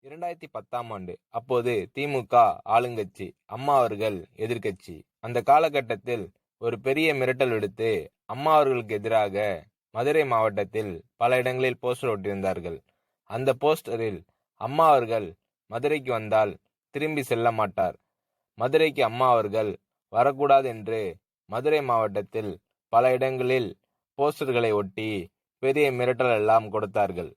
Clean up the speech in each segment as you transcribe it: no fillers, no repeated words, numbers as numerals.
2010ஆம் ஆண்டு. அப்போது திமுக ஆளுங்கட்சி, அம்மா அவர்கள் எதிர்க்கட்சி. அந்த காலகட்டத்தில் ஒரு பெரிய மிரட்டல் விடுத்து அம்மா அவர்களுக்கு எதிராக மதுரை மாவட்டத்தில் பல இடங்களில் போஸ்டர் ஒட்டியிருந்தார்கள். அந்த போஸ்டரில் அம்மா அவர்கள் மதுரைக்கு வந்தால் திரும்பி செல்ல மாட்டார், மதுரைக்கு அம்மா அவர்கள் வரக்கூடாது என்று மதுரை மாவட்டத்தில் பல இடங்களில் போஸ்டர்களை ஒட்டி பெரிய மிரட்டல் எல்லாம் கொடுத்தார்கள்.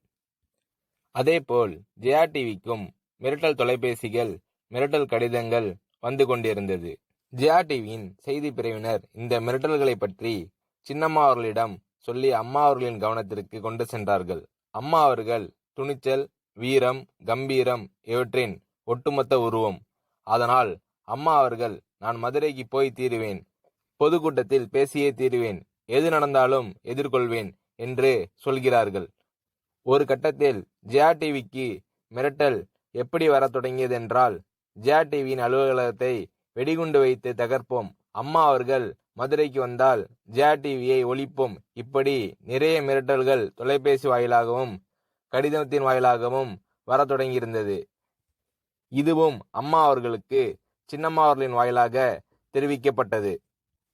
அதேபோல் ஜெயா டிவிக்கும் மிரட்டல் தொலைபேசிகள், மிரட்டல் கடிதங்கள் வந்து கொண்டிருந்தது. ஜெயா டிவியின் செய்தி பிரிவினர் இந்த மிரட்டல்களை பற்றி சின்னம்மா அவர்களிடம் சொல்லி அம்மா அவர்களின் கவனத்திற்கு கொண்டு சென்றார்கள். அம்மா அவர்கள் துணிச்சல், வீரம், கம்பீரம் இவற்றின் ஒட்டுமொத்த உருவம். அதனால் அம்மா அவர்கள் நான் மதுரைக்கு போய் தீருவேன், பொதுக்கூட்டத்தில் பேசியே தீருவேன், எது நடந்தாலும் எதிர்கொள்வேன் என்று சொல்கிறார்கள். ஒரு கட்டத்தில் ஜெயா டிவிக்கு மிரட்டல் எப்படி வர தொடங்கியது என்றால், ஜெயா டிவியின் அலுவலகத்தை வெடிகுண்டு வைத்து தகர்ப்போம், அம்மா அவர்கள் மதுரைக்கு வந்தால் ஜெயா டிவியை ஒழிப்போம், இப்படி நிறைய மிரட்டல்கள் தொலைபேசி வாயிலாகவும் கடிதத்தின் வாயிலாகவும் வர தொடங்கியிருந்தது. இதுவும் அம்மா அவர்களுக்கு சின்னம்மா அவர்களின் வாயிலாக தெரிவிக்கப்பட்டது.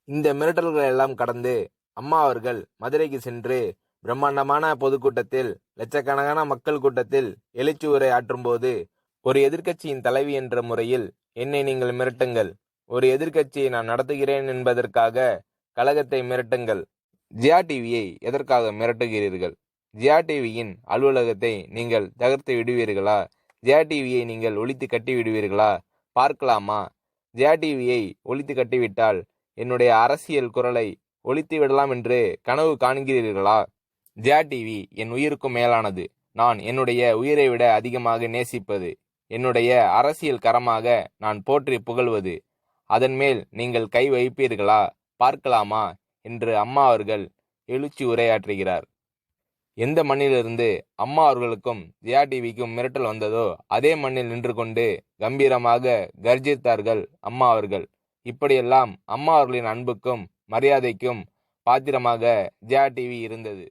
இந்த மிரட்டல்கள் எல்லாம் கடந்து அம்மா அவர்கள் மதுரைக்கு சென்று பிரம்மாண்டமான பொதுக்கூட்டத்தில், லட்சக்கணக்கான மக்கள் கூட்டத்தில் எழுச்சி உரை ஆற்றும்போது, ஒரு எதிர்க்கட்சியின் தலைவி என்ற முறையில் என்னை நீங்கள் மிரட்டுங்கள், ஒரு எதிர்க்கட்சியை நான் நடத்துகிறேன் என்பதற்காக கழகத்தை மிரட்டுங்கள், ஜெயா டிவியை எதற்காக மிரட்டுகிறீர்கள், ஜெயா டிவியின் அலுவலகத்தை நீங்கள் தகர்த்து விடுவீர்களா, ஜெயா டிவியை நீங்கள் ஒழித்து கட்டி விடுவீர்களா, பார்க்கலாமா, ஜெயா டிவியை ஒழித்து கட்டிவிட்டால் என்னுடைய அரசியல் குரலை ஒழித்து விடலாம் என்று கனவு காண்கிறீர்களா, ஜெயா டிவி என் உயிருக்கும் மேலானது, நான் என்னுடைய உயிரை விட அதிகமாக நேசிப்பது, என்னுடைய அரசியல் கரமாக நான் போற்றி புகழ்வது, அதன் மேல் நீங்கள் கை வைப்பீர்களா, பார்க்கலாமா என்று அம்மா அவர்கள் எழுச்சி உரையாற்றுகிறார். எந்த மண்ணிலிருந்து அம்மா அவர்களுக்கும் ஜெயா டிவிக்கும் மிரட்டல் வந்ததோ அதே மண்ணில் நின்று கொண்டு கம்பீரமாக கர்ஜித்தார்கள் அம்மா அவர்கள். இப்படியெல்லாம் அம்மா அவர்களின் அன்புக்கும் மரியாதைக்கும் பாத்திரமாக ஜெயா டிவி இருந்தது.